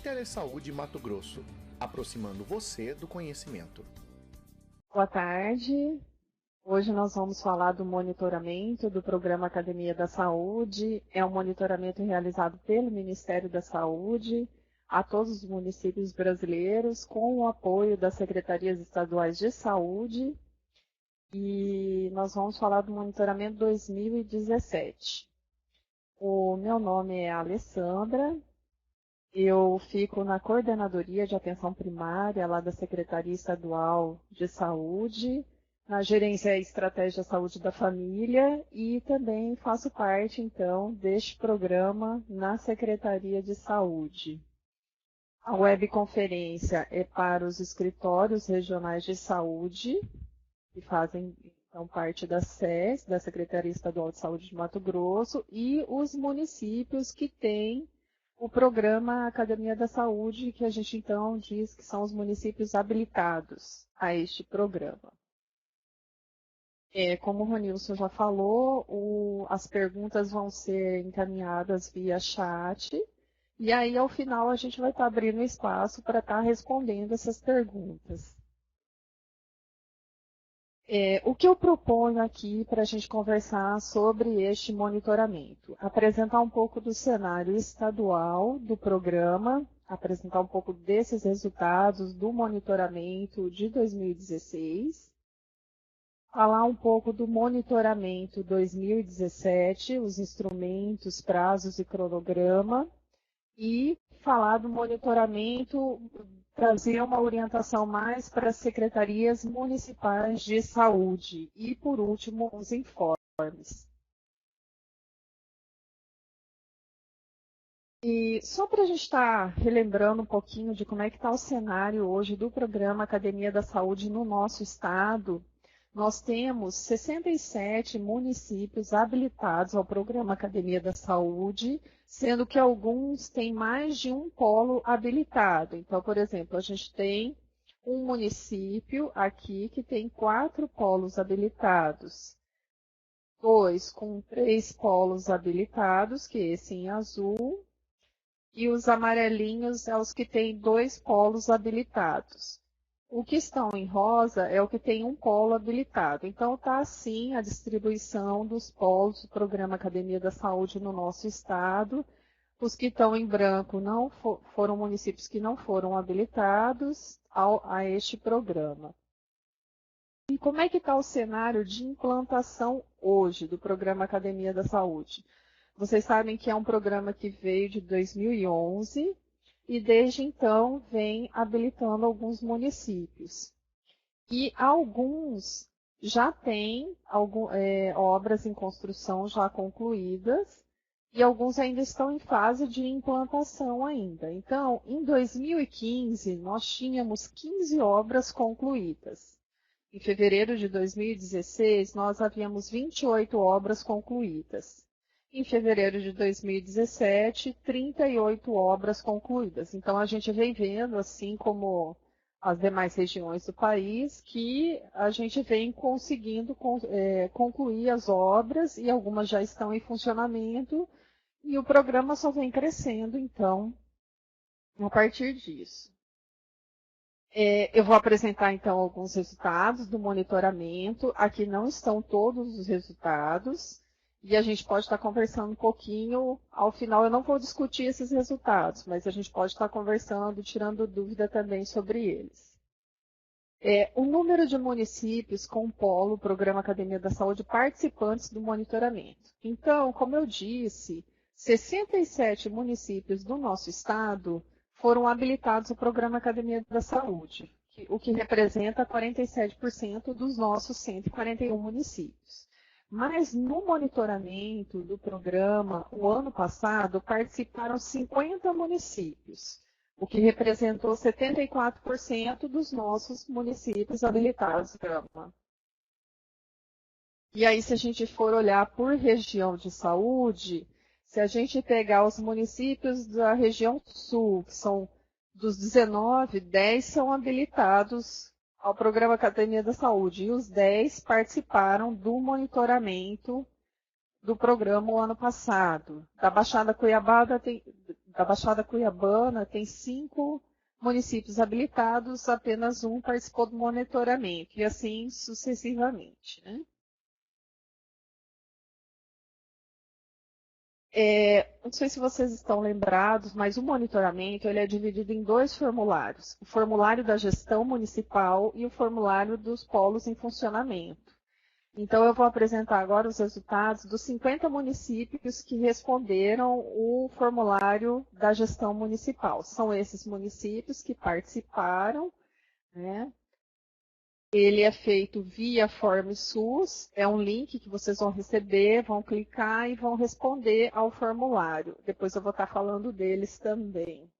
Telesaúde Mato Grosso, aproximando você do conhecimento. Boa tarde. Hoje nós vamos falar do monitoramento do Programa Academia da Saúde. É um monitoramento realizado pelo Ministério da Saúde a todos os municípios brasileiros, com o apoio das Secretarias Estaduais de Saúde. E nós vamos falar do monitoramento 2017. O meu nome é Alessandra. Eu fico na Coordenadoria de Atenção Primária, lá da Secretaria Estadual de Saúde, na Gerência e Estratégia Saúde da Família, e também faço parte, então, deste programa na Secretaria de Saúde. A webconferência é para os escritórios regionais de saúde, que fazem, então, parte da SES, da Secretaria Estadual de Saúde de Mato Grosso, e os municípios que têm o programa Academia da Saúde, que a gente então diz que são os municípios habilitados a este programa. Como o Ronilson já falou, as perguntas vão ser encaminhadas via chat, e aí ao final a gente vai estar abrindo espaço para estar respondendo essas perguntas. O que eu proponho aqui para a gente conversar sobre este monitoramento? Apresentar um pouco do cenário estadual do programa, apresentar um pouco desses resultados do monitoramento de 2016, falar um pouco do monitoramento 2017, os instrumentos, prazos e cronograma, e falar do monitoramento, trazer uma orientação mais para as secretarias municipais de saúde. E, por último, os informes. E só para a gente estar relembrando um pouquinho de como é que está o cenário hoje do programa Academia da Saúde no nosso estado, nós temos 67 municípios habilitados ao programa Academia da Saúde, sendo que alguns têm mais de um polo habilitado. Então, por exemplo, a gente tem um município aqui que tem 4 polos habilitados. 2 com 3 polos habilitados, que é esse em azul, e os amarelinhos é os que têm 2 polos habilitados. O que estão em rosa é o que tem um polo habilitado. Então, está assim a distribuição dos polos do Programa Academia da Saúde no nosso estado. Os que estão em branco não foram municípios que não foram habilitados a este programa. E como é que está o cenário de implantação hoje do Programa Academia da Saúde? Vocês sabem que é um programa que veio de 2011, e desde então vem habilitando alguns municípios. E alguns já têm obras em construção já concluídas, e alguns ainda estão em fase de implantação ainda. Então, em 2015, nós tínhamos 15 obras concluídas. Em fevereiro de 2016, nós havíamos 28 obras concluídas. Em fevereiro de 2017, 38 obras concluídas. Então, a gente vem vendo, assim como as demais regiões do país, que a gente vem conseguindo concluir as obras, e algumas já estão em funcionamento, e o programa só vem crescendo, então, a partir disso. Eu vou apresentar, então, alguns resultados do monitoramento. Aqui não estão todos os resultados, e a gente pode estar conversando um pouquinho. Ao final, eu não vou discutir esses resultados, mas a gente pode estar conversando, tirando dúvida também sobre eles. O número de municípios com polo, Programa Academia da Saúde, participantes do monitoramento. Então, como eu disse, 67 municípios do nosso estado foram habilitados ao Programa Academia da Saúde, o que representa 47% dos nossos 141 municípios. Mas no monitoramento do programa, o ano passado, participaram 50 municípios, o que representou 74% dos nossos municípios habilitados ao programa. E aí, se a gente for olhar por região de saúde, se a gente pegar os municípios da região sul, que são dos 19, 10 são habilitados ao Programa Academia da Saúde, e os 10 participaram do monitoramento do programa o ano passado. Da Baixada da Baixada Cuiabana tem 5 municípios habilitados, apenas um participou do monitoramento, e assim sucessivamente, né? Não sei se vocês estão lembrados, mas o monitoramento ele é dividido em 2 formulários. O formulário da gestão municipal e o formulário dos polos em funcionamento. Então, eu vou apresentar agora os resultados dos 50 municípios que responderam o formulário da gestão municipal. São esses municípios que participaram, né? Ele é feito via Form SUS, é um link que vocês vão receber, vão clicar e vão responder ao formulário. Depois eu vou estar falando deles também.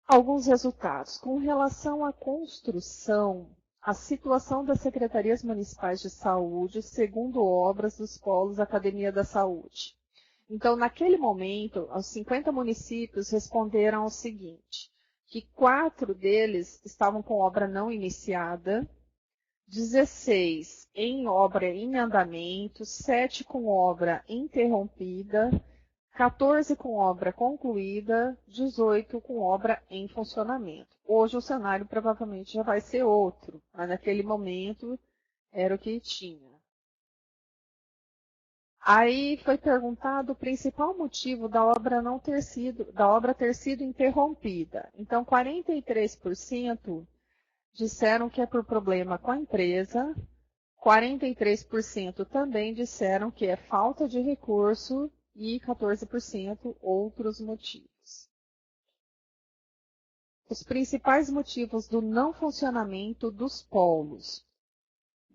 Alguns resultados. Com relação à construção, a situação das secretarias municipais de saúde, segundo obras dos polos Academia da Saúde. Então, naquele momento, os 50 municípios responderam o seguinte, que 4 deles estavam com obra não iniciada, 16 em obra em andamento, 7 com obra interrompida, 14 com obra concluída, 18 com obra em funcionamento. Hoje o cenário provavelmente já vai ser outro, mas naquele momento era o que tinha. Aí foi perguntado o principal motivo da obra ter sido interrompida. Então, 43% disseram que é por problema com a empresa, 43% também disseram que é falta de recurso e 14% outros motivos. Os principais motivos do não funcionamento dos polos.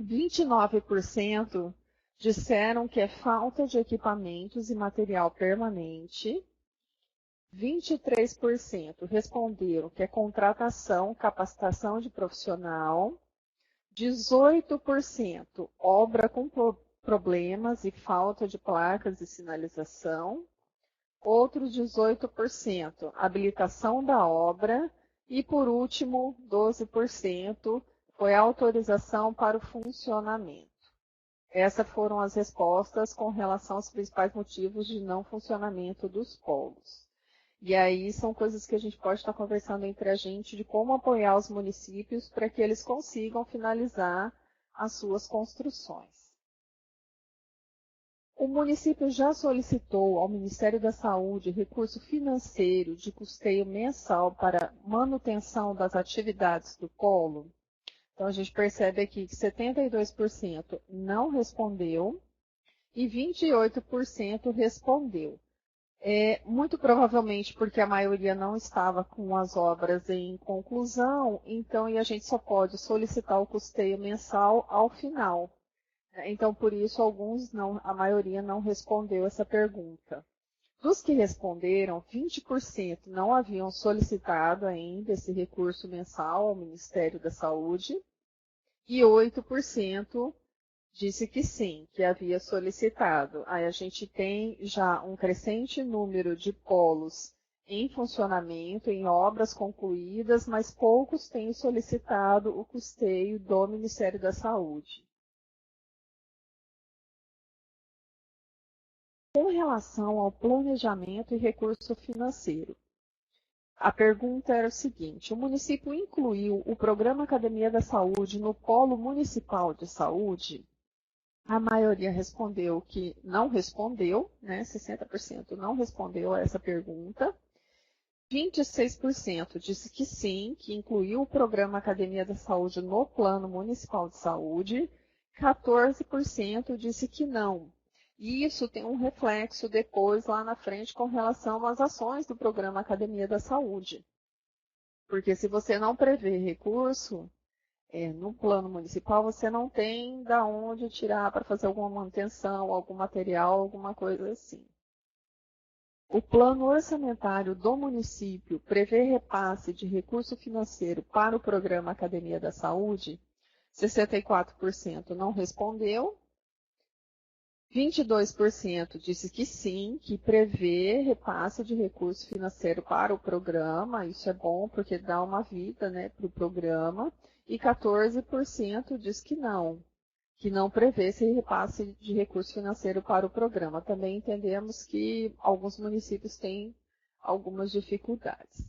29% disseram que é falta de equipamentos e material permanente. 23% responderam que é contratação, capacitação de profissional. 18% obra com problemas e falta de placas de sinalização. Outros 18% habilitação da obra. E, por último, 12% foi autorização para o funcionamento. Essas foram as respostas com relação aos principais motivos de não funcionamento dos polos. E aí são coisas que a gente pode estar conversando entre a gente de como apoiar os municípios para que eles consigam finalizar as suas construções. O município já solicitou ao Ministério da Saúde recurso financeiro de custeio mensal para manutenção das atividades do polo? Então, a gente percebe aqui que 72% não respondeu e 28% respondeu. Muito provavelmente porque a maioria não estava com as obras em conclusão, então e a gente só pode solicitar o custeio mensal ao final. Então, por isso, a maioria não respondeu essa pergunta. Dos que responderam, 20% não haviam solicitado ainda esse recurso mensal ao Ministério da Saúde e 8% disse que sim, que havia solicitado. Aí a gente tem já um crescente número de polos em funcionamento, em obras concluídas, mas poucos têm solicitado o custeio do Ministério da Saúde. Com relação ao planejamento e recurso financeiro, a pergunta era o seguinte: o município incluiu o Programa Academia da Saúde no Polo Municipal de Saúde? A maioria respondeu que não respondeu, né? 60% não respondeu a essa pergunta. 26% disse que sim, que incluiu o Programa Academia da Saúde no Plano Municipal de Saúde. 14% disse que não. E isso tem um reflexo depois lá na frente com relação às ações do Programa Academia da Saúde. Porque se você não prevê recurso, no plano municipal você não tem de onde tirar para fazer alguma manutenção, algum material, alguma coisa assim. O plano orçamentário do município prevê repasse de recurso financeiro para o Programa Academia da Saúde? 64% não respondeu. 22% disse que sim, que prevê repasse de recurso financeiro para o programa. Isso é bom porque dá uma vida, né, para o programa. E 14% diz que não. que não prevê esse repasse de recurso financeiro para o programa. Também entendemos que alguns municípios têm algumas dificuldades.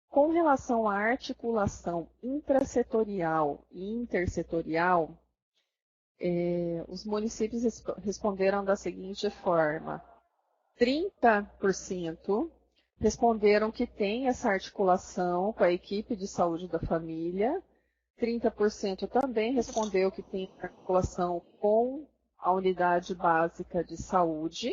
Com relação à articulação intrasetorial e intersetorial, os municípios responderam da seguinte forma: 30% responderam que tem essa articulação com a equipe de saúde da família, 30% também respondeu que tem articulação com a unidade básica de saúde,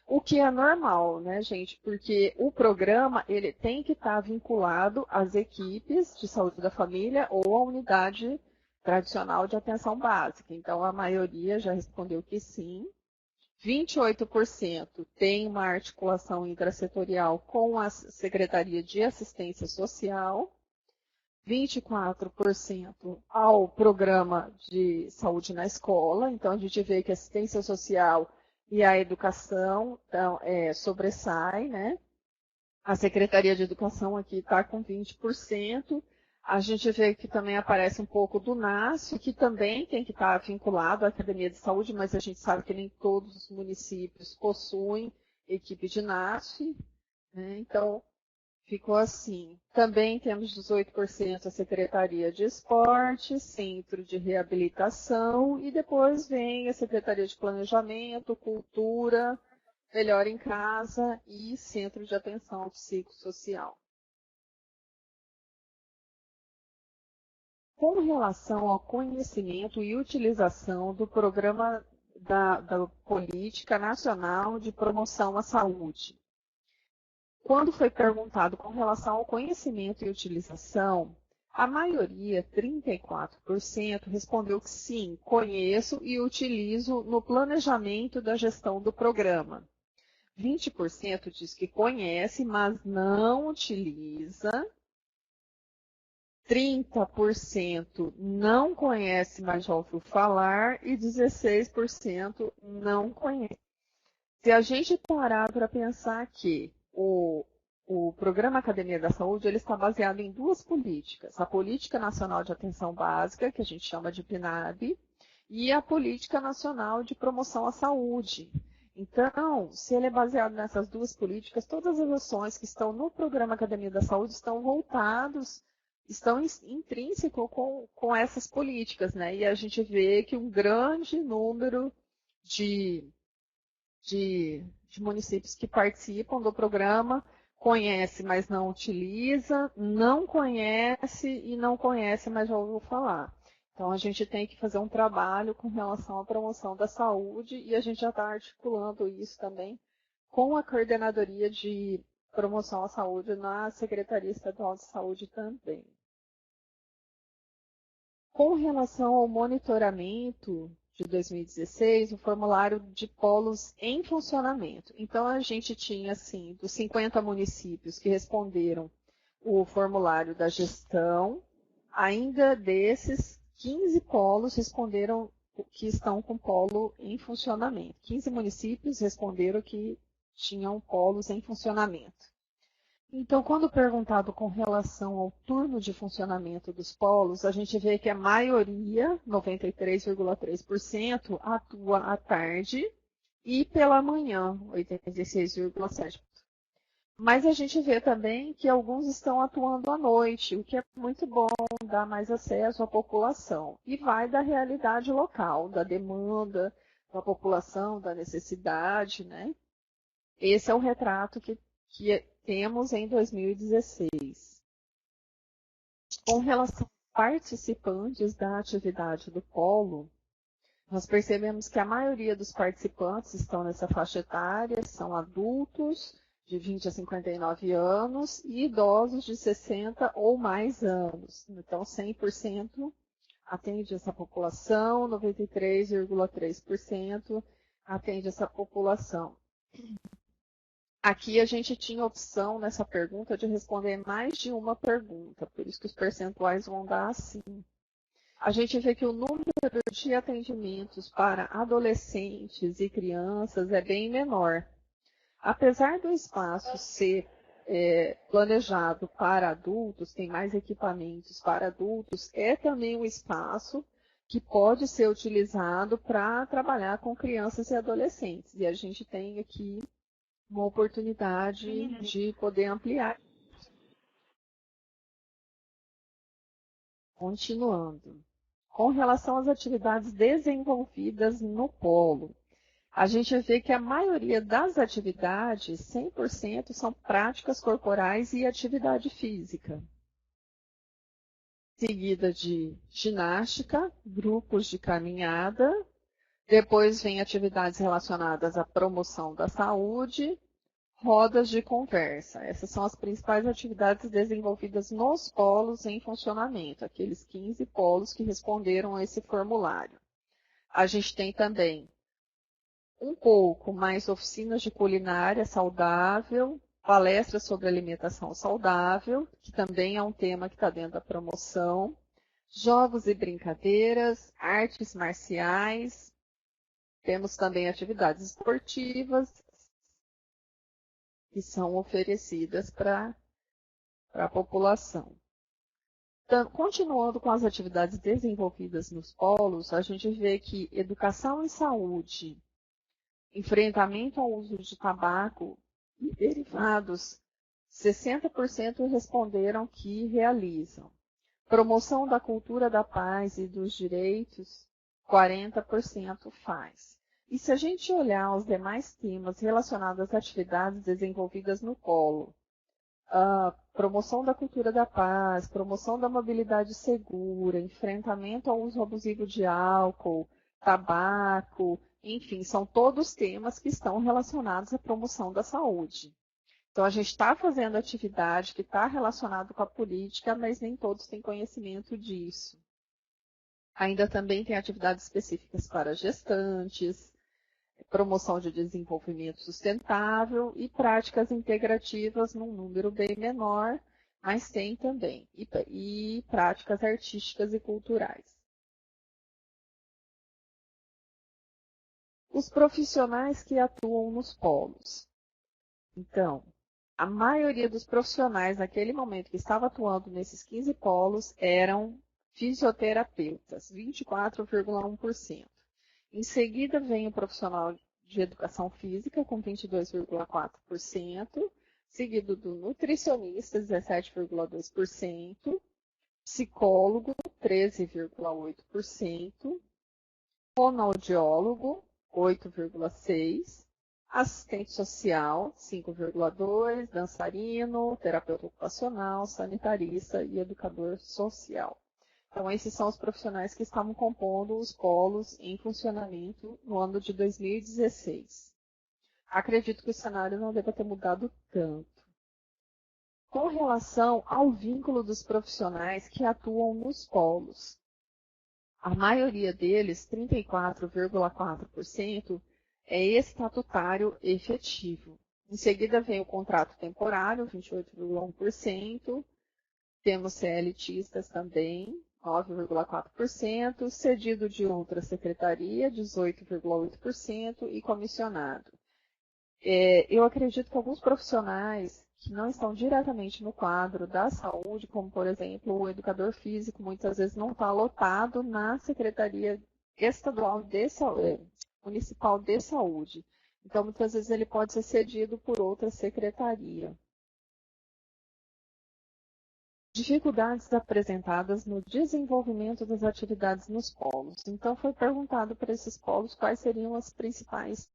o que é normal, né, gente? Porque o programa ele tem que estar vinculado às equipes de saúde da família ou à unidade tradicional de atenção básica. Então, a maioria já respondeu que sim. 28% tem uma articulação intrasetorial com a Secretaria de Assistência Social, 24% ao programa de saúde na escola. Então, a gente vê que a assistência social e a educação sobressai, né? A Secretaria de Educação aqui está com 20%. A gente vê que também aparece um pouco do NASF, que também tem que estar vinculado à Academia de Saúde, mas a gente sabe que nem todos os municípios possuem equipe de NASF, né? Então, ficou assim. Também temos 18% a Secretaria de Esporte, Centro de Reabilitação, e depois vem a Secretaria de Planejamento, Cultura, Melhor em Casa e Centro de Atenção Psicossocial. Com relação ao conhecimento e utilização do programa da Política Nacional de Promoção à Saúde, quando foi perguntado com relação ao conhecimento e utilização, a maioria, 34%, respondeu que sim, conheço e utilizo no planejamento da gestão do programa. 20% diz que conhece, mas não utiliza. 30% não conhece, mas já ouviu falar, e 16% não conhece. Se a gente parar para pensar que o Programa Academia da Saúde ele está baseado em duas políticas: a Política Nacional de Atenção Básica, que a gente chama de PNAB, e a Política Nacional de Promoção à Saúde. Então, se ele é baseado nessas duas políticas, todas as ações que estão no Programa Academia da Saúde estão intrínsecos com essas políticas, né? E a gente vê que um grande número de municípios que participam do programa conhece, mas não utiliza, não conhece e não conhece, mas já ouviu falar. Então, a gente tem que fazer um trabalho com relação à promoção da saúde e a gente já está articulando isso também com a Coordenadoria de Promoção à Saúde na Secretaria Estadual de Saúde também. Com relação ao monitoramento de 2016, o formulário de polos em funcionamento. Então, a gente tinha, assim, dos 50 municípios que responderam o formulário da gestão, ainda desses, 15 polos responderam que estão com polo em funcionamento. 15 municípios responderam que tinham polos em funcionamento. Então, quando perguntado com relação ao turno de funcionamento dos polos, a gente vê que a maioria, 93,3%, atua à tarde e pela manhã, 86,7%. Mas a gente vê também que alguns estão atuando à noite, o que é muito bom, dá mais acesso à população. E vai da realidade local, da demanda da população, da necessidade, né? Esse é o retrato que temos em 2016. Com relação aos participantes da atividade do polo, nós percebemos que a maioria dos participantes estão nessa faixa etária, são adultos de 20 a 59 anos e idosos de 60 ou mais anos. Então, 100% atende essa população, 93,3% atende essa população. Aqui a gente tinha a opção nessa pergunta de responder mais de uma pergunta, por isso que os percentuais vão dar assim. A gente vê que o número de atendimentos para adolescentes e crianças é bem menor. Apesar do espaço ser planejado para adultos, tem mais equipamentos para adultos, é também um espaço que pode ser utilizado para trabalhar com crianças e adolescentes. E a gente tem aqui uma oportunidade de poder ampliar. Continuando. Com relação às atividades desenvolvidas no polo, a gente vê que a maioria das atividades, 100%, são práticas corporais e atividade física. Seguida de ginástica, grupos de caminhada, depois vem atividades relacionadas à promoção da saúde, rodas de conversa. Essas são as principais atividades desenvolvidas nos polos em funcionamento, aqueles 15 polos que responderam a esse formulário. A gente tem também um pouco mais oficinas de culinária saudável, palestras sobre alimentação saudável, que também é um tema que está dentro da promoção, jogos e brincadeiras, artes marciais, temos também atividades esportivas que são oferecidas para a população. Então, continuando com as atividades desenvolvidas nos polos, a gente vê que educação e saúde, enfrentamento ao uso de tabaco e derivados, 60% responderam que realizam. Promoção da cultura da paz e dos direitos, 40% faz. E se a gente olhar os demais temas relacionados às atividades desenvolvidas no polo, promoção da cultura da paz, promoção da mobilidade segura, enfrentamento ao uso abusivo de álcool, tabaco, enfim, são todos temas que estão relacionados à promoção da saúde. Então, a gente está fazendo atividade que está relacionada com a política, mas nem todos têm conhecimento disso. Ainda também tem atividades específicas para gestantes, promoção de desenvolvimento sustentável e práticas integrativas num número bem menor, mas tem também, e práticas artísticas e culturais. Os profissionais que atuam nos polos. Então, a maioria dos profissionais naquele momento que estava atuando nesses 15 polos eram fisioterapeutas, 24,1%. Em seguida vem o profissional de educação física, com 22,4%, seguido do nutricionista, 17,2%, psicólogo, 13,8%, fonoaudiólogo, 8,6%, assistente social, 5,2%, dançarino, terapeuta ocupacional, sanitarista e educador social. Então, esses são os profissionais que estavam compondo os polos em funcionamento no ano de 2016. Acredito que o cenário não deva ter mudado tanto. Com relação ao vínculo dos profissionais que atuam nos polos, a maioria deles, 34,4%, é estatutário efetivo. Em seguida vem o contrato temporário, 28,1%. Temos CLTistas também, 9,4%, cedido de outra secretaria, 18,8%, e comissionado. Eu acredito que alguns profissionais que não estão diretamente no quadro da saúde, como, por exemplo, o educador físico, muitas vezes não está lotado na Secretaria Estadual de Saúde, Municipal de Saúde. Então, muitas vezes ele pode ser cedido por outra secretaria. Dificuldades apresentadas no desenvolvimento das atividades nos polos. Então, foi perguntado para esses polos quais seriam as principais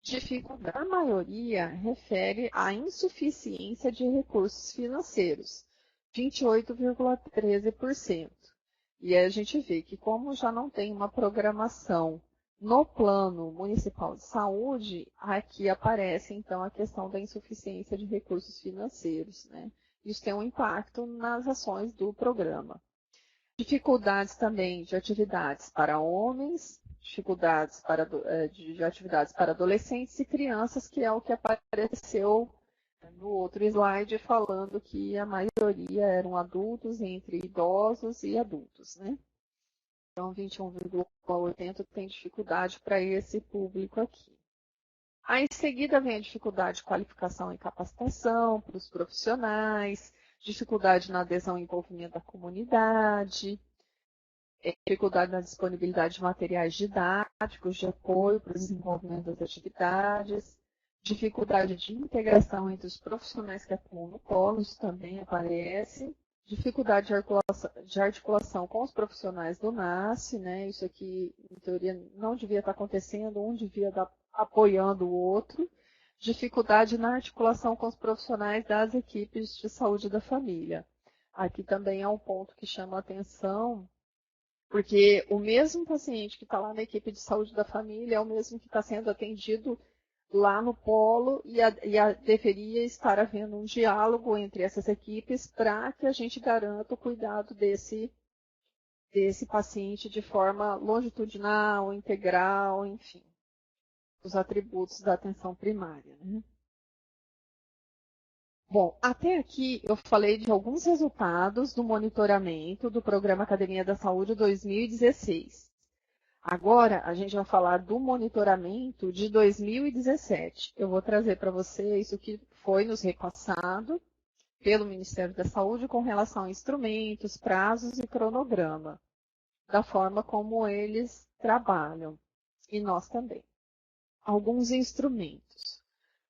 dificuldades. A maioria refere à insuficiência de recursos financeiros, 28,13%. E aí a gente vê que, como já não tem uma programação no Plano Municipal de Saúde, aqui aparece, então, a questão da insuficiência de recursos financeiros, né? Isso tem um impacto nas ações do programa. Dificuldades também de atividades para homens, dificuldades de atividades para adolescentes e crianças, que é o que apareceu no outro slide, falando que a maioria eram adultos, entre idosos e adultos, né? Então, 21,80% tem dificuldade para esse público aqui. Aí, em seguida, vem a dificuldade de qualificação e capacitação para os profissionais, dificuldade na adesão e envolvimento da comunidade, dificuldade na disponibilidade de materiais didáticos de apoio para o desenvolvimento das atividades, dificuldade de integração entre os profissionais que atuam no polo, isso também aparece, dificuldade de articulação com os profissionais do NASF, né? Isso aqui, em teoria, não devia estar acontecendo, um devia estar apoiando o outro, dificuldade na articulação com os profissionais das equipes de saúde da família. Aqui também é um ponto que chama a atenção, porque o mesmo paciente que está lá na equipe de saúde da família é o mesmo que está sendo atendido lá no polo e deveria estar havendo um diálogo entre essas equipes para que a gente garanta o cuidado desse paciente de forma longitudinal, integral, enfim, os atributos da atenção primária, né? Bom, até aqui eu falei de alguns resultados do monitoramento do Programa Academia da Saúde 2016. Agora a gente vai falar do monitoramento de 2017. Eu vou trazer para você isso que foi nos repassado pelo Ministério da Saúde com relação a instrumentos, prazos e cronograma, da forma como eles trabalham, e nós também. Alguns instrumentos.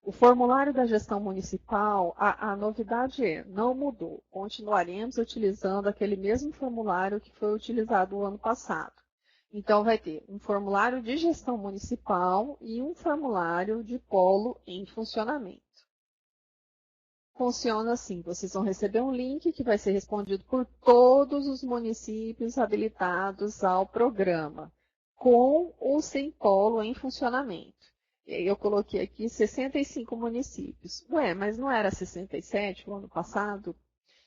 O formulário da gestão municipal, a novidade não mudou. Continuaremos utilizando aquele mesmo formulário que foi utilizado o ano passado. Então, vai ter um formulário de gestão municipal e um formulário de polo em funcionamento. Funciona assim, vocês vão receber um link que vai ser respondido por todos os municípios habilitados ao programa, com ou sem polo em funcionamento. E aí eu coloquei aqui 65 municípios. Ué, mas não era 67 o ano passado?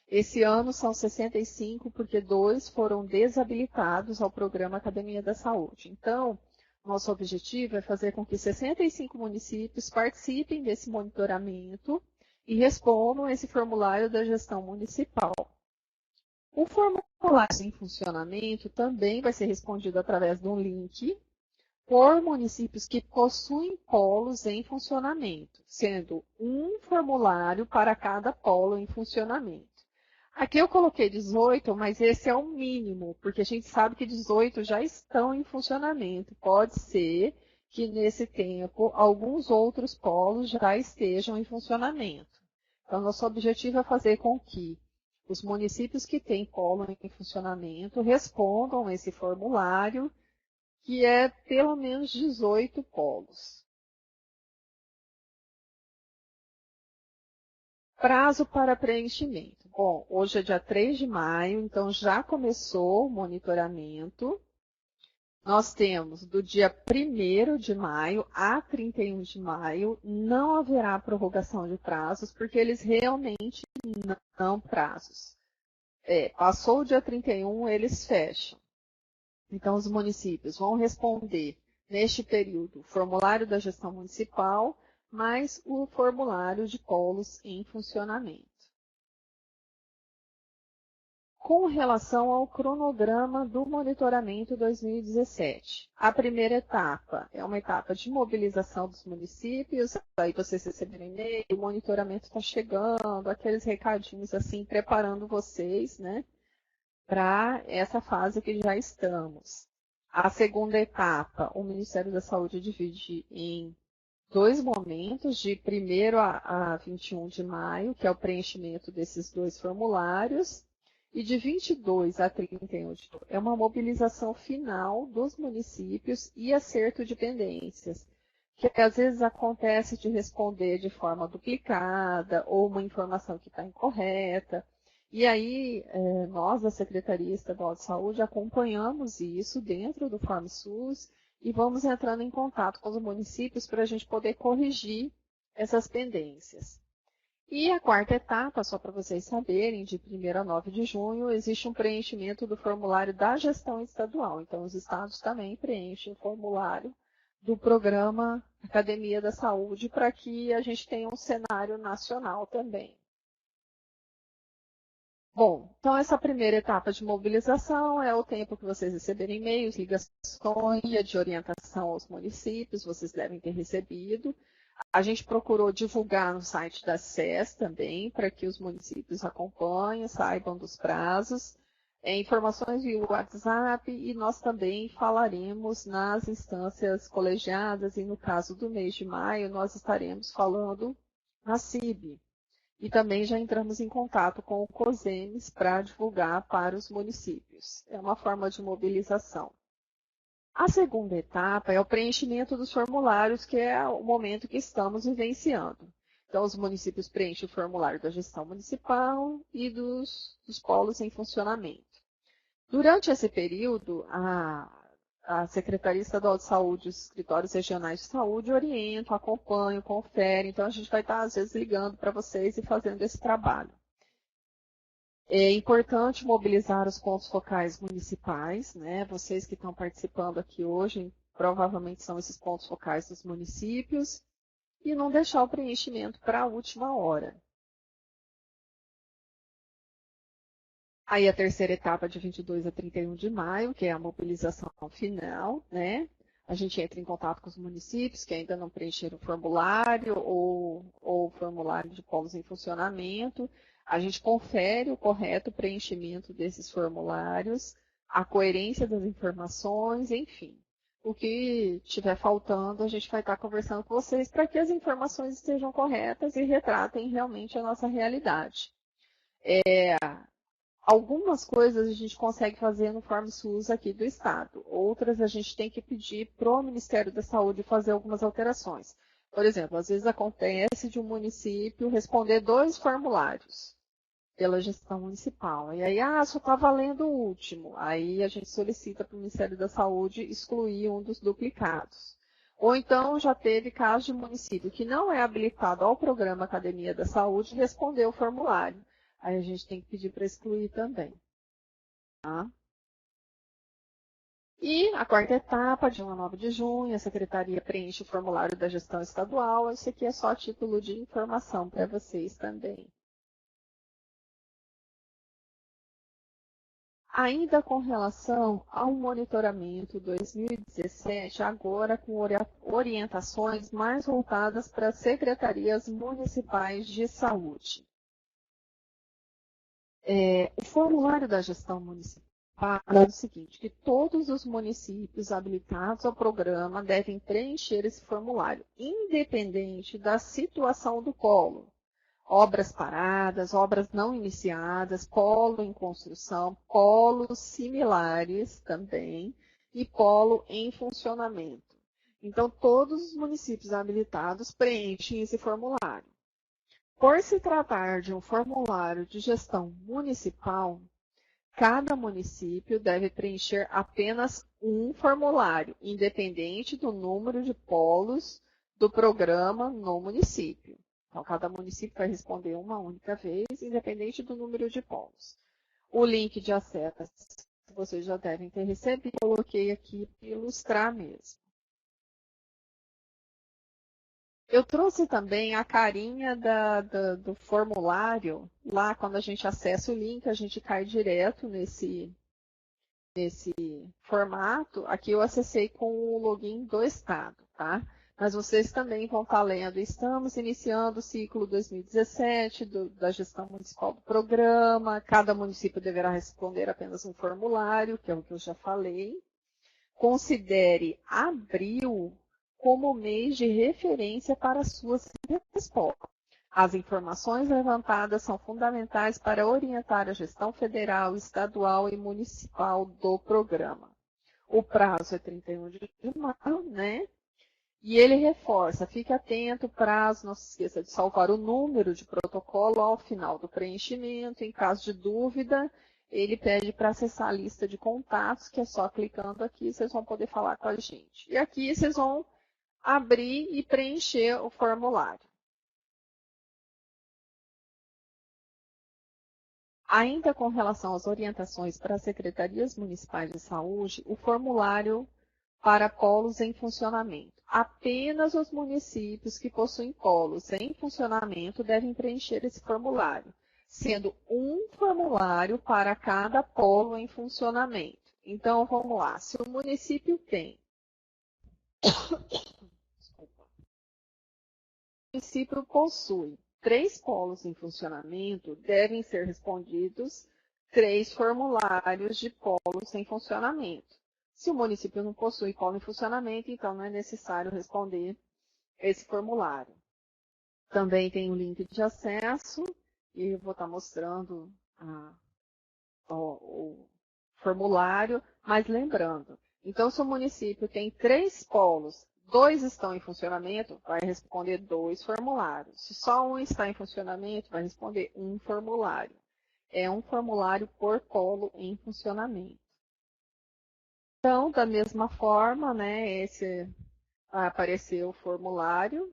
Esse ano são 65, porque 2 foram desabilitados ao programa Academia da Saúde. Então, nosso objetivo é fazer com que 65 municípios participem desse monitoramento e respondam esse formulário da gestão municipal. O formulário em funcionamento também vai ser respondido através de um link por municípios que possuem polos em funcionamento, sendo um formulário para cada polo em funcionamento. Aqui eu coloquei 18, mas esse é o mínimo, porque a gente sabe que 18 já estão em funcionamento. Pode ser que nesse tempo alguns outros polos já estejam em funcionamento. Então, nosso objetivo é fazer com que os municípios que têm polo em funcionamento respondam esse formulário, que é pelo menos 18 polos. Prazo para preenchimento. Bom, hoje é dia 3 de maio, então já começou o monitoramento. Nós temos do dia 1º de maio a 31 de maio, não haverá prorrogação de prazos, porque eles realmente não dão prazos. Passou o dia 31, eles fecham. Então, os municípios vão responder, neste período, o formulário da gestão municipal, mais o formulário de polos em funcionamento. Com relação ao cronograma do monitoramento 2017, a primeira etapa é uma etapa de mobilização dos municípios, aí vocês receberam e-mail, o monitoramento está chegando, aqueles recadinhos assim, preparando vocês, né, para essa fase que já estamos. A segunda etapa, o Ministério da Saúde divide em 2 momentos, de 1º a 21 de maio, que é o preenchimento desses 2 formulários, e de 22 a 31 de maio é uma mobilização final dos municípios e acerto de pendências, que às vezes acontece de responder de forma duplicada ou uma informação que está incorreta. E aí, nós da Secretaria Estadual de Saúde acompanhamos isso dentro do FormSUS e vamos entrando em contato com os municípios para a gente poder corrigir essas pendências. E a quarta etapa, só para vocês saberem, de 1º a 9 de junho, existe um preenchimento do formulário da gestão estadual. Então, os estados também preenchem o formulário do programa Academia da Saúde para que a gente tenha um cenário nacional também. Bom, então essa primeira etapa de mobilização é o tempo que vocês receberem e-mails, ligações, de orientação aos municípios, vocês devem ter recebido. A gente procurou divulgar no site da SES também, para que os municípios acompanhem, saibam dos prazos. Informações via WhatsApp e nós também falaremos nas instâncias colegiadas e no caso do mês de maio nós estaremos falando na CIB. E também já entramos em contato com o COSEMES para divulgar para os municípios. É uma forma de mobilização. A segunda etapa é o preenchimento dos formulários, que é o momento que estamos vivenciando. Então, os municípios preenchem o formulário da gestão municipal e dos polos em funcionamento. Durante esse período, a Secretaria Estadual de Saúde e os escritórios regionais de saúde orientam, acompanham, conferem. Então, a gente vai estar, às vezes, ligando para vocês e fazendo esse trabalho. É importante mobilizar os pontos focais municipais, né? Vocês que estão participando aqui hoje, provavelmente são esses pontos focais dos municípios, e não deixar o preenchimento para a última hora. Aí a terceira etapa de 22 a 31 de maio, que é a mobilização final, né? A gente entra em contato com os municípios que ainda não preencheram o formulário ou o formulário de polos em funcionamento. A gente confere o correto preenchimento desses formulários, a coerência das informações, enfim. O que estiver faltando, a gente vai estar conversando com vocês para que as informações estejam corretas e retratem realmente a nossa realidade. Algumas coisas a gente consegue fazer no FormSUS aqui do Estado. Outras a gente tem que pedir para o Ministério da Saúde fazer algumas alterações. Por exemplo, às vezes acontece de um município responder 2 formulários pela gestão municipal. E aí, só está valendo o último. Aí a gente solicita para o Ministério da Saúde excluir um dos duplicados. Ou então já teve caso de município que não é habilitado ao programa Academia da Saúde responder o formulário. Aí a gente tem que pedir para excluir também. Tá? E a quarta etapa, de 1 a 9 de junho, a Secretaria preenche o formulário da gestão estadual. Isso aqui é só a título de informação para vocês também. Ainda com relação ao monitoramento 2017, agora com orientações mais voltadas para as secretarias municipais de saúde. O formulário da gestão municipal é o seguinte, que todos os municípios habilitados ao programa devem preencher esse formulário, independente da situação do polo. Obras paradas, obras não iniciadas, polo em construção, polos similares também e polo em funcionamento. Então, todos os municípios habilitados preenchem esse formulário. Por se tratar de um formulário de gestão municipal, cada município deve preencher apenas um formulário, independente do número de polos do programa no município. Então, cada município vai responder uma única vez, independente do número de polos. O link de acesso vocês já devem ter recebido, coloquei aqui para ilustrar mesmo. Eu trouxe também a carinha do formulário. Lá, quando a gente acessa o link, a gente cai direto nesse formato. Aqui eu acessei com o login do Estado, tá? Mas vocês também vão estar lendo. Estamos iniciando o ciclo 2017 da gestão municipal do programa. Cada município deverá responder apenas um formulário, que é o que eu já falei. Considere abril como mês de referência para suas respostas. As informações levantadas são fundamentais para orientar a gestão federal, estadual e municipal do programa. O prazo é 31 de maio, né? E ele reforça, fique atento, prazo, não se esqueça de salvar o número de protocolo ao final do preenchimento. Em caso de dúvida, ele pede para acessar a lista de contatos, que é só clicando aqui, vocês vão poder falar com a gente. E aqui vocês vão abrir e preencher o formulário. Ainda com relação às orientações para as secretarias municipais de saúde, o formulário para polos em funcionamento. Apenas os municípios que possuem polos em funcionamento devem preencher esse formulário, sendo um formulário para cada polo em funcionamento. Então, vamos lá. Se o município tem município possui 3 polos em funcionamento, devem ser respondidos 3 formulários de polos em funcionamento. Se o município não possui polo em funcionamento, então não é necessário responder esse formulário. Também tem o link de acesso, e eu vou estar mostrando o formulário, mas lembrando, então se o município tem 3 polos, 2 estão em funcionamento, vai responder 2 formulários. Se só um está em funcionamento, vai responder um formulário. É um formulário por polo em funcionamento. Então, da mesma forma, né, vai aparecer o formulário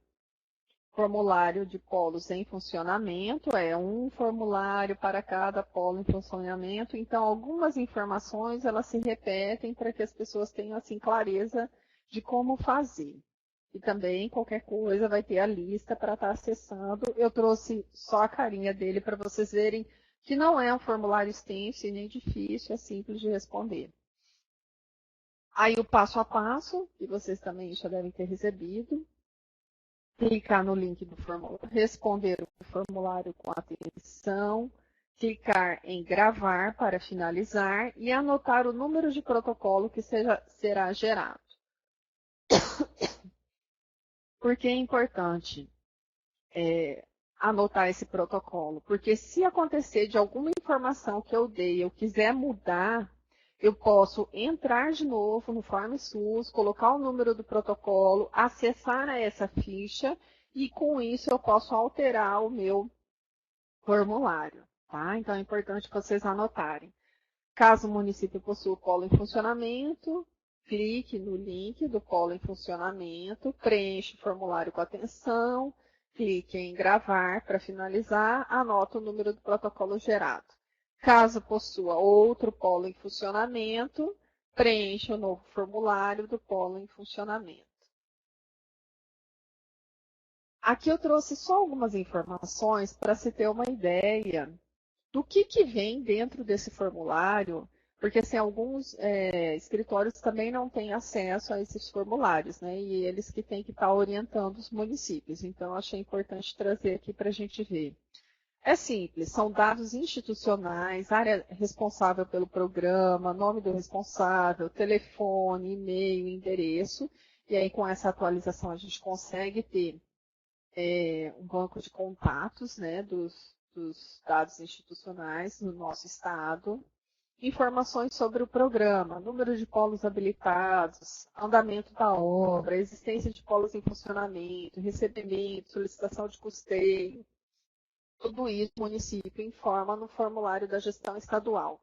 de polos em funcionamento, é um formulário para cada polo em funcionamento. Então, algumas informações elas se repetem para que as pessoas tenham assim clareza de como fazer. E também, qualquer coisa, vai ter a lista para estar acessando. Eu trouxe só a carinha dele para vocês verem que não é um formulário extenso e nem difícil, é simples de responder. Aí o passo a passo, que vocês também já devem ter recebido. Clicar no link do formulário, responder o formulário com atenção, clicar em gravar para finalizar e anotar o número de protocolo que será gerado. Por que é importante anotar esse protocolo? Porque se acontecer de alguma informação que eu dei, eu quiser mudar, eu posso entrar de novo no FormSUS, colocar o número do protocolo, acessar essa ficha e com isso eu posso alterar o meu formulário. Tá? Então é importante vocês anotarem. Caso o município possua o polo em funcionamento, clique no link do polo em funcionamento, preencha o formulário com atenção, clique em gravar para finalizar, anota o número do protocolo gerado. Caso possua outro polo em funcionamento, preencha o novo formulário do polo em funcionamento. Aqui eu trouxe só algumas informações para se ter uma ideia do que vem dentro desse formulário, porque assim, alguns escritórios também não têm acesso a esses formulários, né? E eles que têm que estar orientando os municípios. Então, eu achei importante trazer aqui para a gente ver. É simples, são dados institucionais, área responsável pelo programa, nome do responsável, telefone, e-mail, endereço, e aí com essa atualização a gente consegue ter um banco de contatos, né, dos dados institucionais no nosso estado, informações sobre o programa, número de polos habilitados, andamento da obra, existência de polos em funcionamento, recebimento, solicitação de custeio. Tudo isso o município informa no formulário da gestão estadual.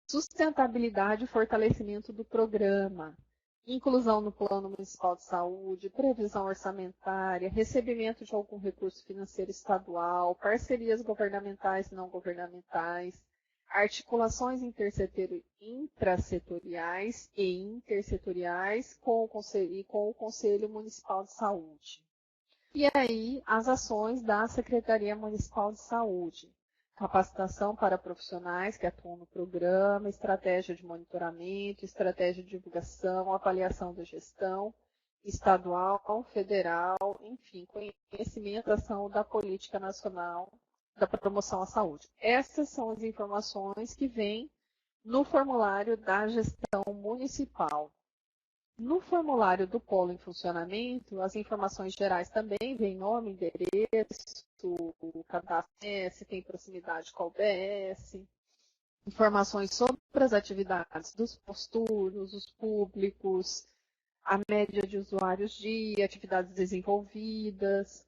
Sustentabilidade e fortalecimento do programa, inclusão no Plano Municipal de Saúde, previsão orçamentária, recebimento de algum recurso financeiro estadual, parcerias governamentais e não governamentais, articulações intrasetoriais e intersetoriais com o Conselho Municipal de Saúde. E aí, as ações da Secretaria Municipal de Saúde. Capacitação para profissionais que atuam no programa, estratégia de monitoramento, estratégia de divulgação, avaliação da gestão estadual, federal, enfim, conhecimento, ação da política nacional da promoção à saúde. Essas são as informações que vêm no formulário da gestão municipal. No formulário do polo em funcionamento, as informações gerais também vêm nome, endereço, o cadastro, se tem proximidade com a UBS, informações sobre as atividades dos posturnos, os públicos, a média de usuários dia, atividades desenvolvidas,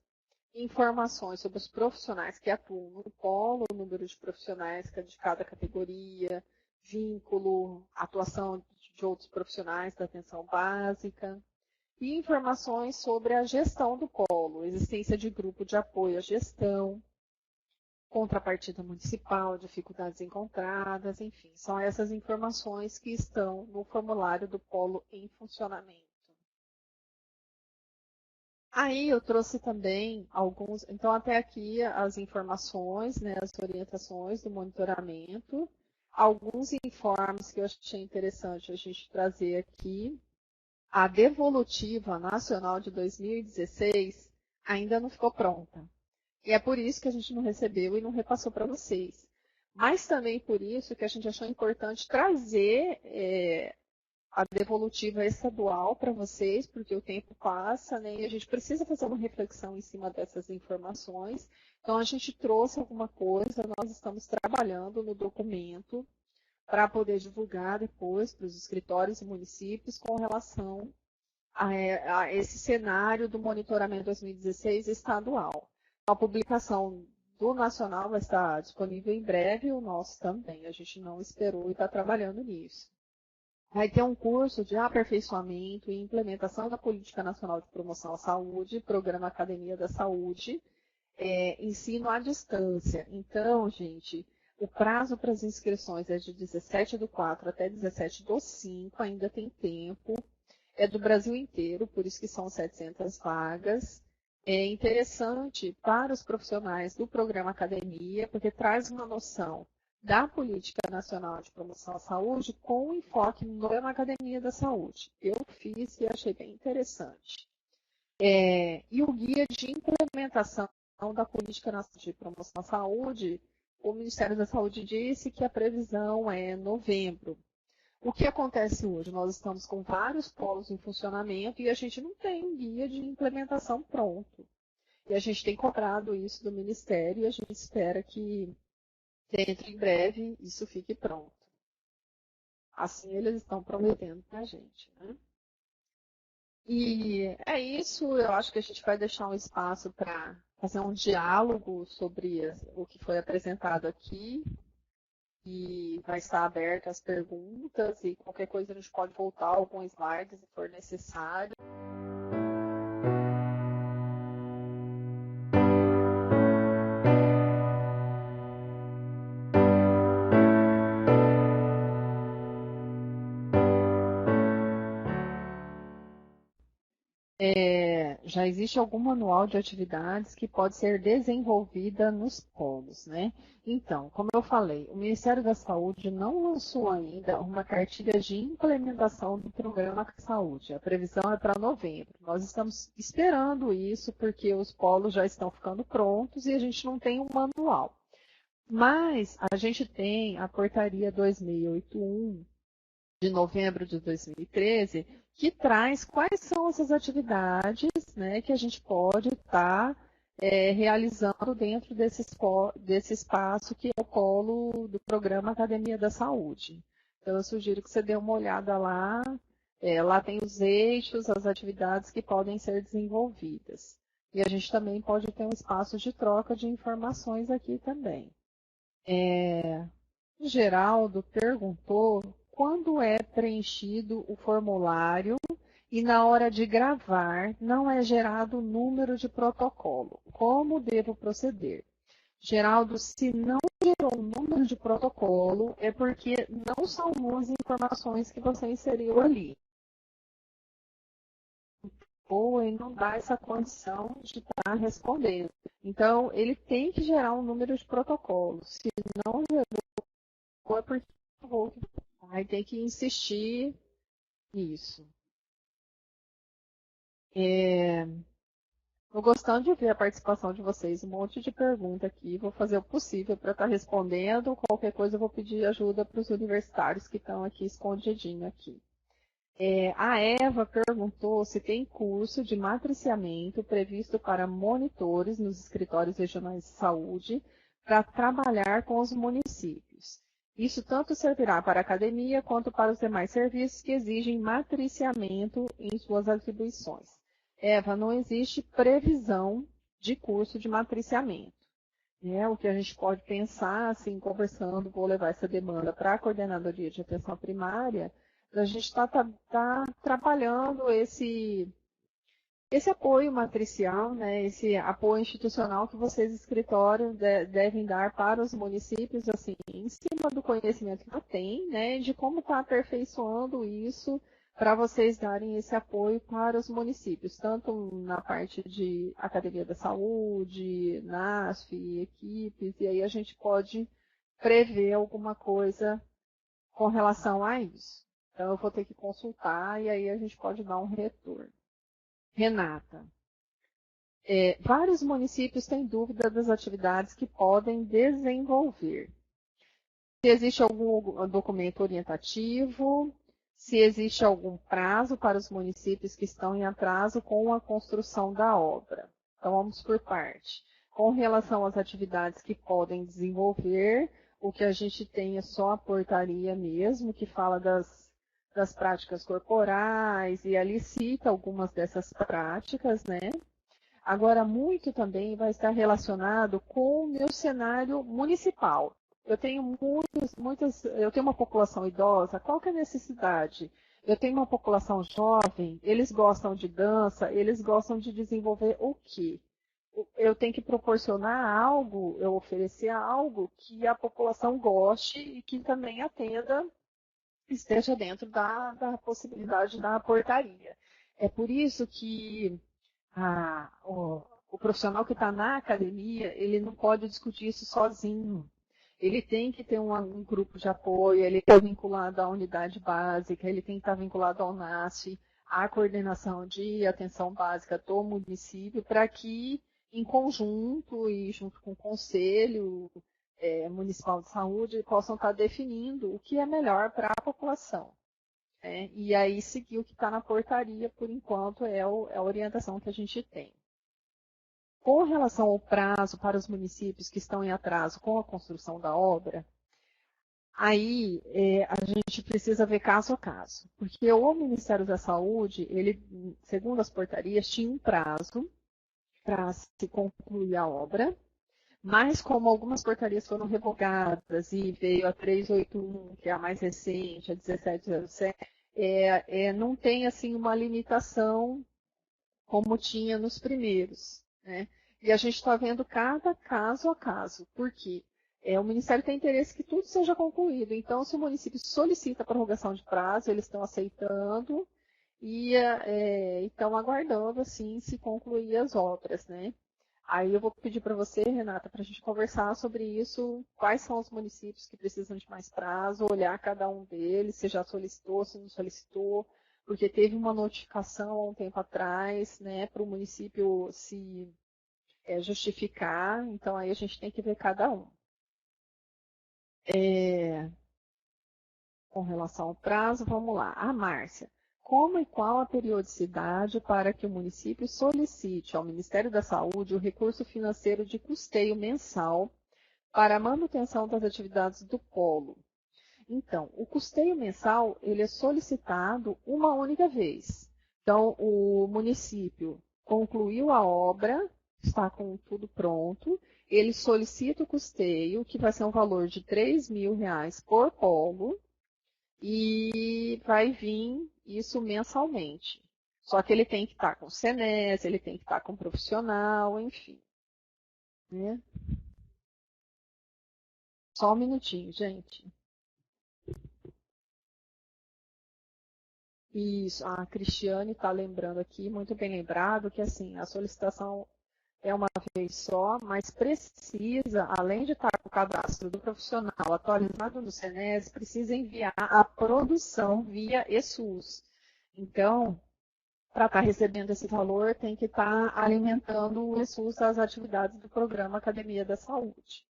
informações sobre os profissionais que atuam no polo, o número de profissionais de cada categoria, vínculo, atuação de outros profissionais da atenção básica, e informações sobre a gestão do polo, existência de grupo de apoio à gestão, contrapartida municipal, dificuldades encontradas, enfim, são essas informações que estão no formulário do polo em funcionamento. Aí eu trouxe também alguns, então até aqui as informações, né, as orientações do monitoramento, alguns informes que eu achei interessante a gente trazer aqui. A Devolutiva Nacional de 2016 ainda não ficou pronta. E é por isso que a gente não recebeu e não repassou para vocês. Mas também por isso que a gente achou importante trazer a devolutiva estadual para vocês, porque o tempo passa, né, e a gente precisa fazer uma reflexão em cima dessas informações. Então, a gente trouxe alguma coisa, nós estamos trabalhando no documento para poder divulgar depois para os escritórios e municípios com relação a esse cenário do monitoramento 2016 estadual. A publicação do nacional vai estar disponível em breve, e o nosso também. A gente não esperou e está trabalhando nisso. Vai ter um curso de aperfeiçoamento e implementação da Política Nacional de Promoção à Saúde, Programa Academia da Saúde, ensino à distância. Então, gente, o prazo para as inscrições é de 17/4 até 17/5, ainda tem tempo. É do Brasil inteiro, por isso que são 700 vagas. É interessante para os profissionais do Programa Academia, porque traz uma noção da Política Nacional de Promoção à Saúde com enfoque no Programa Academia da Saúde. Eu fiz e achei bem interessante. E o guia de implementação da Política Nacional de Promoção à Saúde, o Ministério da Saúde disse que a previsão é novembro. O que acontece hoje? Nós estamos com vários polos em funcionamento e a gente não tem um guia de implementação pronto. E a gente tem cobrado isso do Ministério e a gente espera que dentro em breve isso fique pronto. Assim eles estão prometendo para a gente, né? E é isso, eu acho que a gente vai deixar um espaço para fazer um diálogo sobre o que foi apresentado aqui. E vai estar aberta as perguntas e qualquer coisa a gente pode voltar alguns slides se for necessário. Já existe algum manual de atividades que pode ser desenvolvida nos polos, né? Então, como eu falei, o Ministério da Saúde não lançou ainda uma cartilha de implementação do Programa Saúde. A previsão é para novembro. Nós estamos esperando isso porque os polos já estão ficando prontos e a gente não tem um manual. Mas a gente tem a Portaria 2681 de novembro de 2013, que traz quais são essas atividades, né, que a gente pode estar realizando dentro desse espaço que é o polo do programa Academia da Saúde. Então, eu sugiro que você dê uma olhada lá. Lá tem os eixos, as atividades que podem ser desenvolvidas. E a gente também pode ter um espaço de troca de informações aqui também. O Geraldo perguntou quando é preenchido o formulário e na hora de gravar não é gerado o número de protocolo. Como devo proceder? Geraldo, se não gerou o número de protocolo, é porque não são as informações que você inseriu ali. Ou ele não dá essa condição de estar respondendo. Então, ele tem que gerar um número de protocolo. Se não gerou, é porque vai ter que insistir nisso. Estou gostando de ver a participação de vocês, um monte de pergunta aqui. Vou fazer o possível para estar respondendo. Qualquer coisa eu vou pedir ajuda para os universitários que estão aqui escondidinho aqui. A Eva perguntou se tem curso de matriciamento previsto para monitores nos escritórios regionais de saúde para trabalhar com os municípios. Isso tanto servirá para a academia quanto para os demais serviços que exigem matriciamento em suas atribuições. Eva, não existe previsão de curso de matriciamento. O que a gente pode pensar, assim, conversando, vou levar essa demanda para a Coordenadoria de Atenção Primária, a gente está trabalhando esse apoio matricial, né, esse apoio institucional que vocês, escritórios, devem dar para os municípios, assim, em cima do conhecimento que já tem, né, de como está aperfeiçoando isso para vocês darem esse apoio para os municípios, tanto na parte de Academia da Saúde, NASF, equipes, e aí a gente pode prever alguma coisa com relação a isso. Então, eu vou ter que consultar e aí a gente pode dar um retorno. Renata, Vários municípios têm dúvida das atividades que podem desenvolver. Se existe algum documento orientativo, se existe algum prazo para os municípios que estão em atraso com a construção da obra. Então, vamos por parte. Com relação às atividades que podem desenvolver, o que a gente tem é só a portaria mesmo, que fala das práticas corporais, e ali cita algumas dessas práticas, né? Agora, muito também vai estar relacionado com o meu cenário municipal. Eu tenho eu tenho uma população idosa, qual que é a necessidade? Eu tenho uma população jovem, eles gostam de dança, eles gostam de desenvolver o quê? Eu tenho que proporcionar algo, eu oferecer algo que a população goste e que também atenda, esteja dentro da possibilidade da portaria. É por isso que o profissional que está na academia, ele não pode discutir isso sozinho. Ele tem que ter um grupo de apoio, ele está vinculado à unidade básica, ele tem que estar vinculado ao NASF, à coordenação de atenção básica do município, para que, em conjunto e junto com o Conselho Municipal de Saúde, possam estar definindo o que é melhor para a população. E aí seguir o que está na portaria, por enquanto, é a orientação que a gente tem. Com relação ao prazo para os municípios que estão em atraso com a construção da obra, aí a gente precisa ver caso a caso. Porque o Ministério da Saúde, ele, segundo as portarias, tinha um prazo para se concluir a obra, mas como algumas portarias foram revogadas e veio a 381, que é a mais recente, a 1707, não tem assim uma limitação como tinha nos primeiros, né? E a gente está vendo cada caso a caso, porque o Ministério tem interesse que tudo seja concluído. Então, se o município solicita a prorrogação de prazo, eles estão aceitando e estão aguardando, assim, se concluir as obras, né? Aí eu vou pedir para você, Renata, para a gente conversar sobre isso, quais são os municípios que precisam de mais prazo, olhar cada um deles, se já solicitou, se não solicitou, porque teve uma notificação há um tempo atrás, né, para o município se justificar, então aí a gente tem que ver cada um. Com relação ao prazo, vamos lá. A Márcia, como e qual a periodicidade para que o município solicite ao Ministério da Saúde o recurso financeiro de custeio mensal para a manutenção das atividades do polo? Então, o custeio mensal ele é solicitado uma única vez. Então, o município concluiu a obra, está com tudo pronto, ele solicita o custeio, que vai ser um valor de R$3.000 por polo, e vai vir isso mensalmente. Só que ele tem que estar com o SENES, ele tem que estar com o profissional, enfim. Né? Só um minutinho, gente. Isso, a Cristiane está lembrando aqui, muito bem lembrado, que assim, a solicitação é uma vez só, mas precisa, além de estar com o cadastro do profissional atualizado no SENES, precisa enviar a produção via eSUS. Então, para estar recebendo esse valor, tem que estar alimentando o eSUS às atividades do programa Academia da Saúde.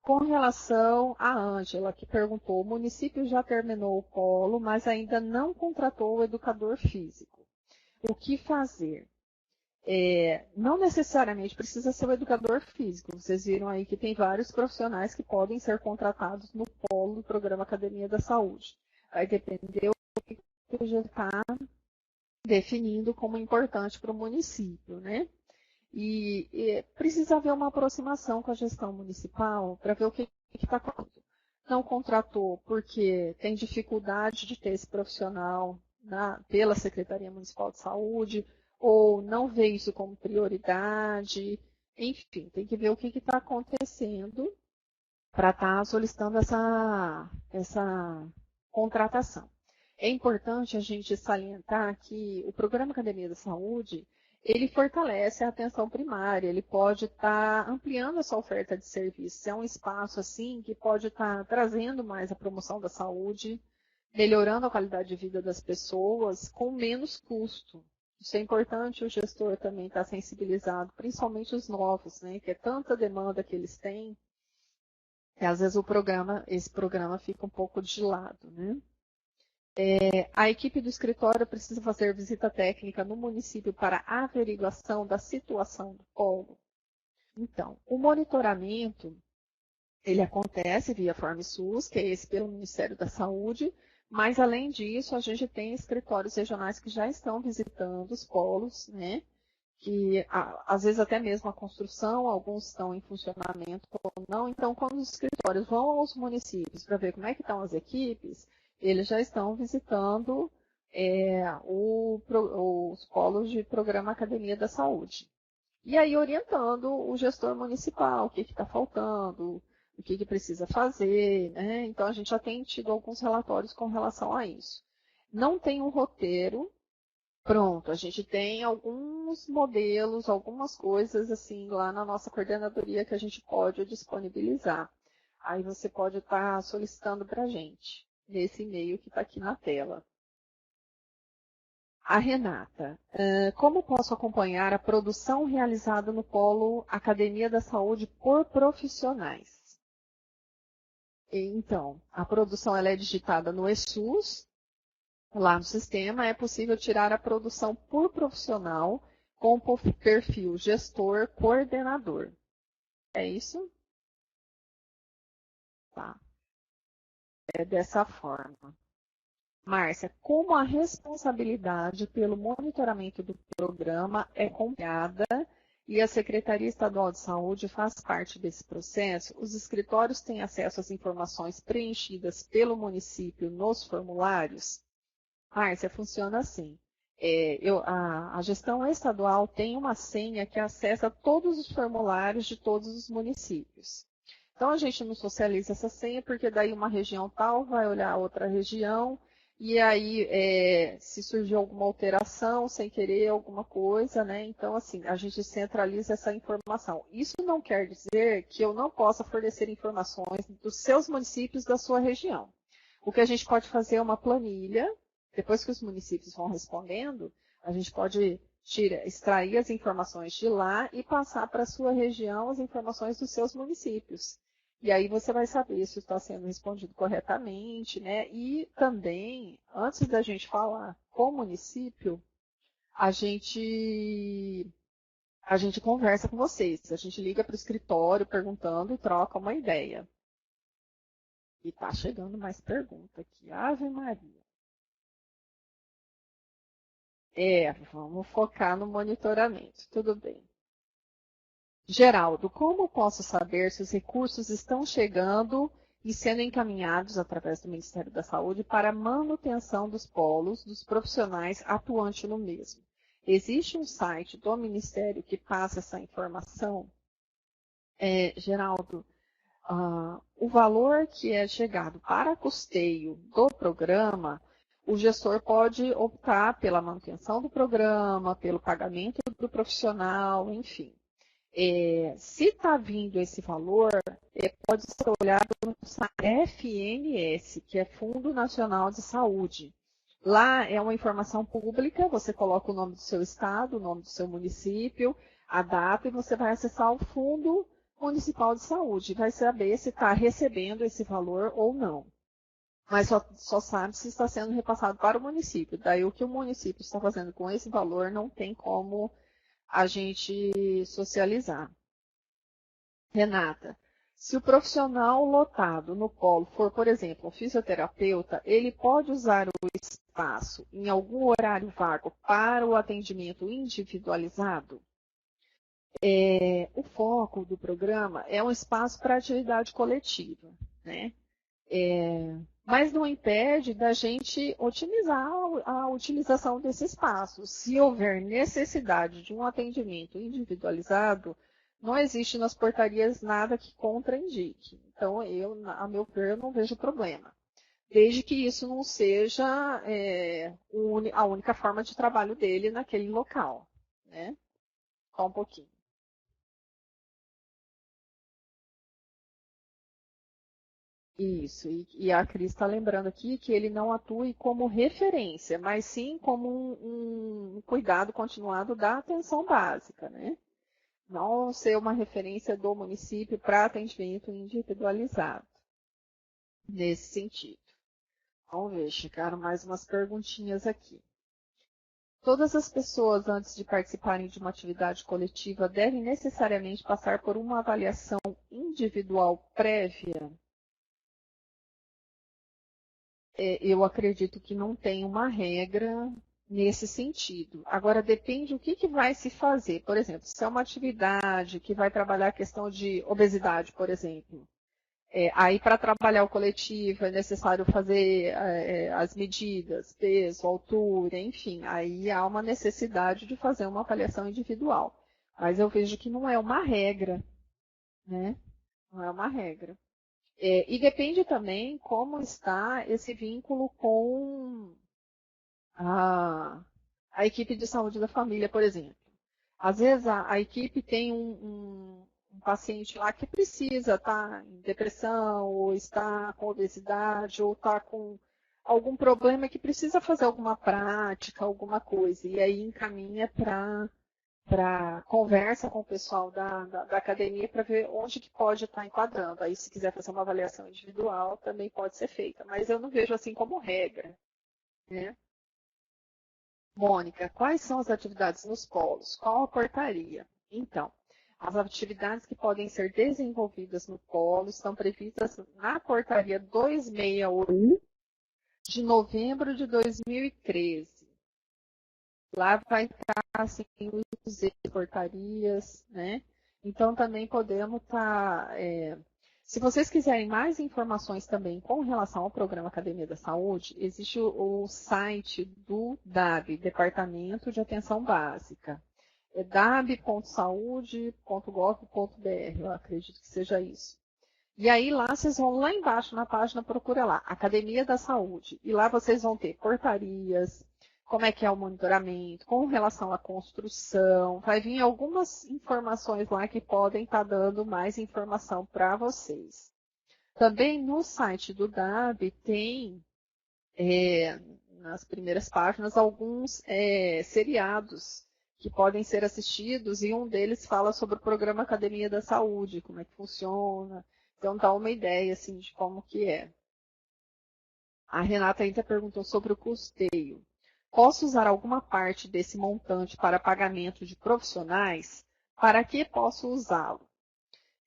Com relação à Ângela, que perguntou, o município já terminou o polo, mas ainda não contratou o educador físico. O que fazer? Não necessariamente precisa ser o educador físico. Vocês viram aí que tem vários profissionais que podem ser contratados no polo do programa Academia da Saúde. Vai depender do que o já está definindo como importante para o município, né? E precisa haver uma aproximação com a gestão municipal para ver o que está acontecendo. Não contratou porque tem dificuldade de ter esse profissional pela Secretaria Municipal de Saúde, ou não vê isso como prioridade. Enfim, tem que ver o que está acontecendo para estar solicitando essa contratação. É importante a gente salientar que o Programa Academia da Saúde ele fortalece a atenção primária, ele pode estar ampliando a sua oferta de serviços. É um espaço assim que pode estar trazendo mais a promoção da saúde, melhorando a qualidade de vida das pessoas com menos custo. Isso é importante o gestor também estar sensibilizado, principalmente os novos, né? Que é tanta demanda que eles têm, que às vezes esse programa fica um pouco de lado, né? A equipe do escritório precisa fazer visita técnica no município para averiguação da situação do polo. Então, o monitoramento, ele acontece via FormSUS, que é esse pelo Ministério da Saúde, mas além disso, a gente tem escritórios regionais que já estão visitando os polos, né? Que às vezes até mesmo a construção, alguns estão em funcionamento ou não. Então, quando os escritórios vão aos municípios para ver como é que estão as equipes, eles já estão visitando os polos de programa Academia da Saúde. E aí orientando o gestor municipal, o que está faltando, o que precisa fazer, né? Então, a gente já tem tido alguns relatórios com relação a isso. Não tem um roteiro pronto, a gente tem alguns modelos, algumas coisas assim lá na nossa coordenadoria que a gente pode disponibilizar. Aí você pode estar solicitando para a gente, nesse e-mail que está aqui na tela. A Renata, como posso acompanhar a produção realizada no Polo Academia da Saúde por profissionais? Então, a produção ela é digitada no eSUS. Lá no sistema é possível tirar a produção por profissional com o perfil gestor coordenador. É isso? Tá. É dessa forma. Márcia, como a responsabilidade pelo monitoramento do programa é compartilhada e a Secretaria Estadual de Saúde faz parte desse processo, os escritórios têm acesso às informações preenchidas pelo município nos formulários? Márcia, funciona assim. A gestão estadual tem uma senha que acessa todos os formulários de todos os municípios. Então, a gente não socializa essa senha, porque daí uma região tal vai olhar a outra região, e aí, se surgir alguma alteração, sem querer, alguma coisa, né? Então, assim, a gente centraliza essa informação. Isso não quer dizer que eu não possa fornecer informações dos seus municípios da sua região. O que a gente pode fazer é uma planilha. Depois que os municípios vão respondendo, a gente pode extrair as informações de lá e passar para a sua região as informações dos seus municípios. E aí você vai saber se está sendo respondido corretamente, né? E também, antes da gente falar com o município, a gente conversa com vocês. A gente liga para o escritório perguntando e troca uma ideia. E está chegando mais pergunta aqui. Ave Maria. Vamos focar no monitoramento. Tudo bem. Geraldo, como posso saber se os recursos estão chegando e sendo encaminhados através do Ministério da Saúde para a manutenção dos polos dos profissionais atuantes no mesmo? Existe um site do Ministério que passa essa informação? Geraldo, o valor que é chegado para custeio do programa, o gestor pode optar pela manutenção do programa, pelo pagamento do profissional, enfim. Se está vindo esse valor, pode ser olhado no site FNS, que é Fundo Nacional de Saúde. Lá é uma informação pública, você coloca o nome do seu estado, o nome do seu município, a data, e você vai acessar o Fundo Municipal de Saúde. Vai saber se está recebendo esse valor ou não. Mas só sabe se está sendo repassado para o município. Daí o que o município está fazendo com esse valor não tem como a gente socializar. Renata, se o profissional lotado no polo for, por exemplo, um fisioterapeuta, ele pode usar o espaço em algum horário vago para o atendimento individualizado? O foco do programa é um espaço para atividade coletiva, né? Mas não impede da gente otimizar a utilização desse espaço. Se houver necessidade de um atendimento individualizado, não existe nas portarias nada que contraindique. Então, a meu ver, não vejo problema. Desde que isso não seja a única forma de trabalho dele naquele local, né? Só um pouquinho. Isso, e a Cris está lembrando aqui que ele não atue como referência, mas sim como um cuidado continuado da atenção básica, né? Não ser uma referência do município para atendimento individualizado, nesse sentido. Vamos ver, chegaram mais umas perguntinhas aqui. Todas as pessoas, antes de participarem de uma atividade coletiva, devem necessariamente passar por uma avaliação individual prévia? Eu acredito que não tem uma regra nesse sentido. Agora, depende o que vai se fazer. Por exemplo, se é uma atividade que vai trabalhar a questão de obesidade, por exemplo, aí para trabalhar o coletivo é necessário fazer as medidas, peso, altura, enfim, aí há uma necessidade de fazer uma avaliação individual. Mas eu vejo que não é uma regra, né? Não é uma regra. E depende também como está esse vínculo com a equipe de saúde da família, por exemplo. Às vezes a equipe tem um paciente lá que precisa estar em depressão, ou está com obesidade, ou está com algum problema que precisa fazer alguma prática, alguma coisa, e aí encaminha para conversa com o pessoal da academia para ver onde que pode estar enquadrando. Aí, se quiser fazer uma avaliação individual, também pode ser feita, mas eu não vejo assim como regra, né? Mônica, quais são as atividades nos polos? Qual a portaria? Então, as atividades que podem ser desenvolvidas no polo estão previstas na portaria 261 de novembro de 2013. Lá vai estar assim, os portarias, né? Então também podemos estar. Se vocês quiserem mais informações também com relação ao programa Academia da Saúde, existe o site do DAB, Departamento de Atenção Básica. É dab.saude.gov.br, eu acredito que seja isso. E aí lá vocês vão lá embaixo na página, procura lá, Academia da Saúde. E lá vocês vão ter portarias, como é que é o monitoramento, com relação à construção. Vai vir algumas informações lá que podem estar dando mais informação para vocês. Também no site do DAB tem, nas primeiras páginas, alguns seriados que podem ser assistidos, e um deles fala sobre o programa Academia da Saúde, como é que funciona. Então dá uma ideia assim, de como que é. A Renata ainda perguntou sobre o custeio. Posso usar alguma parte desse montante para pagamento de profissionais? Para que posso usá-lo?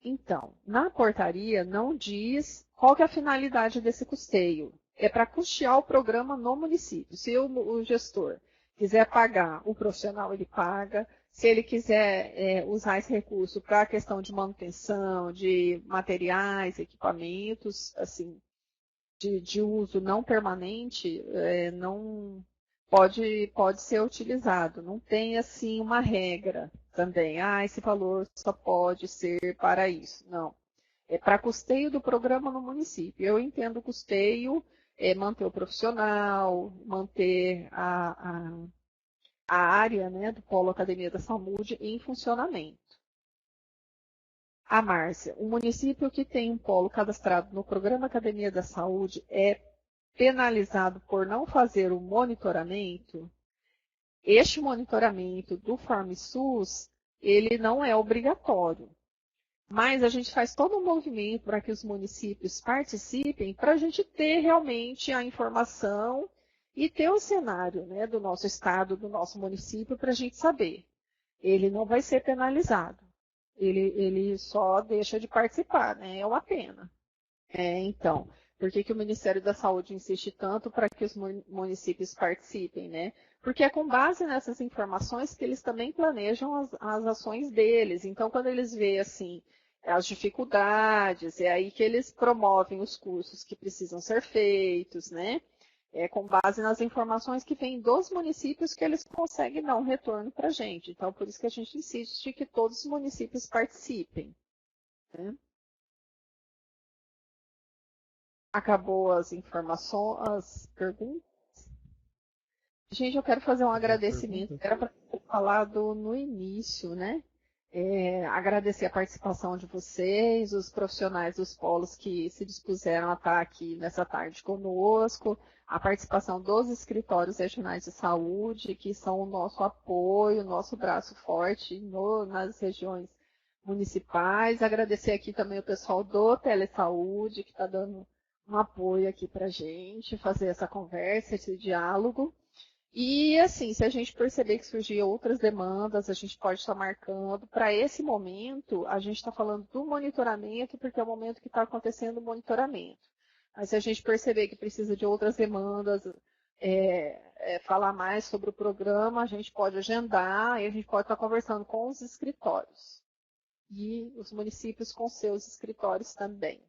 Então, na portaria não diz qual que é a finalidade desse custeio. É para custear o programa no município. Se o gestor quiser pagar o profissional, ele paga. Se ele quiser usar esse recurso para a questão de manutenção, de materiais, equipamentos, assim, de uso não permanente, não pode ser utilizado. Não tem assim uma regra também. Esse valor só pode ser para isso. Não. É para custeio do programa no município. Eu entendo custeio manter o profissional, manter a área, né, do Polo Academia da Saúde em funcionamento. A Márcia, o município que tem um polo cadastrado no programa Academia da Saúde é penalizado por não fazer o monitoramento? Este monitoramento do FarmSUS, ele não é obrigatório. Mas a gente faz todo um movimento para que os municípios participem, para a gente ter realmente a informação e ter o cenário, né, do nosso estado, do nosso município, para a gente saber. Ele não vai ser penalizado. Ele só deixa de participar, né? É uma pena. Então, por que o Ministério da Saúde insiste tanto para que os municípios participem, né? Porque é com base nessas informações que eles também planejam as ações deles. Então, quando eles veem assim as dificuldades, é aí que eles promovem os cursos que precisam ser feitos, né? Com base nas informações que vêm dos municípios que eles conseguem dar um retorno para a gente. Então, por isso que a gente insiste que todos os municípios participem, né? Acabou as informações, as perguntas. Gente, eu quero fazer um agradecimento. Era para ter falado no início, né? Agradecer a participação de vocês, os profissionais dos polos que se dispuseram a estar aqui nessa tarde conosco, a participação dos escritórios regionais de saúde, que são o nosso apoio, o nosso braço forte nas regiões municipais. Agradecer aqui também o pessoal do Telesaúde, que está dando um apoio aqui para a gente, fazer essa conversa, esse diálogo. E, assim, se a gente perceber que surgir outras demandas, a gente pode estar marcando. Para esse momento, a gente está falando do monitoramento, porque é o momento que está acontecendo o monitoramento. Mas se a gente perceber que precisa de outras demandas, falar mais sobre o programa, a gente pode agendar e a gente pode estar conversando com os escritórios. E os municípios com seus escritórios também.